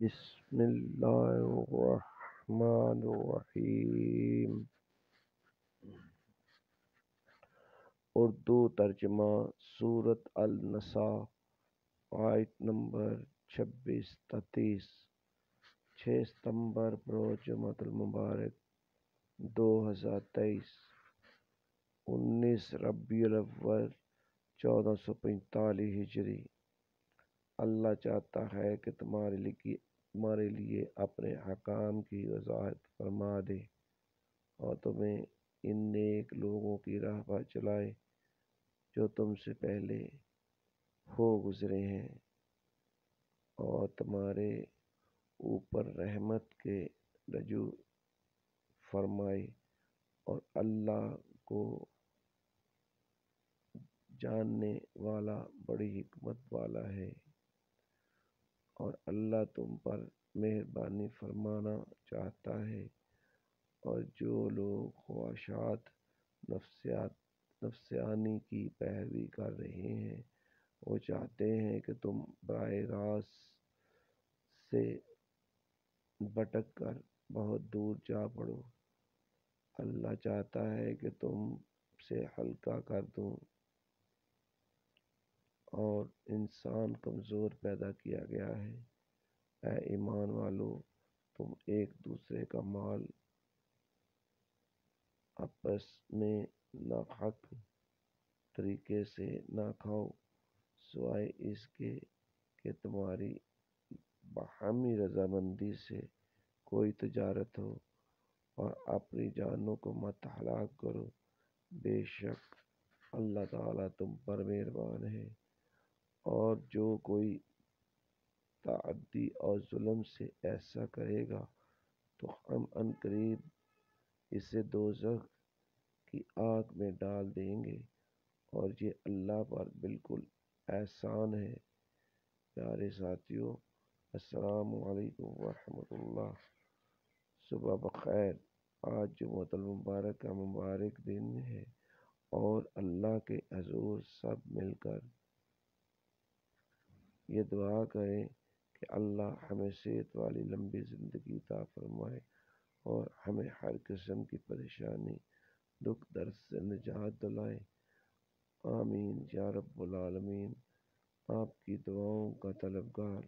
بسم اللہ الرحمن الرحیم۔ اردو ترجمہ سورۃ النساء، آیت نمبر 26-30، 6 ستمبر بروز جمعۃ المبارک 2023، 19 ربیع الاول 1445 ہجری۔ اللہ چاہتا ہے کہ تمہارے لیے اپنے حکام کی وضاحت فرما دے اور تمہیں ان نیک لوگوں کی راہ پر چلائے جو تم سے پہلے ہو گزرے ہیں، اور تمہارے اوپر رحمت کے رجوع فرمائے، اور اللہ کو جاننے والا بڑی حکمت والا ہے، اور اللہ تم پر مہربانی فرمانا چاہتا ہے۔ اور جو لوگ خواہشات نفسانی کی پیروی کر رہے ہیں، وہ چاہتے ہیں کہ تم براہ راست سے بھٹک کر بہت دور جا پڑو۔ اللہ چاہتا ہے کہ تم سے ہلکا کر دوں، اور انسان کمزور پیدا کیا گیا ہے۔ اے ایمان والو، تم ایک دوسرے کا مال آپس میں ناحق طریقے سے نہ کھاؤ، سوائے اس کے کہ تمہاری باہمی رضامندی سے کوئی تجارت ہو، اور اپنی جانوں کو مت ہلاک کرو، بے شک اللہ تعالیٰ تم پر مہربان ہے۔ اور جو کوئی تعدی اور ظلم سے ایسا کرے گا تو ہم عنقریب اسے دوزخ کی آگ میں ڈال دیں گے، اور یہ اللہ پر بالکل احسان ہے۔ پیارے ساتھیو، السلام علیکم ورحمۃ اللہ۔ صبح بخیر۔ آج جمعۃ المبارک کا مبارک دن ہے، اور اللہ کے حضور سب مل کر یہ دعا کریں کہ اللہ ہمیں صحت والی لمبی زندگی عطا فرمائے، اور ہمیں ہر قسم کی پریشانی، دکھ درد سے نجات دلائے۔ آمین یا رب العالمین۔ آپ کی دعاؤں کا طلبگار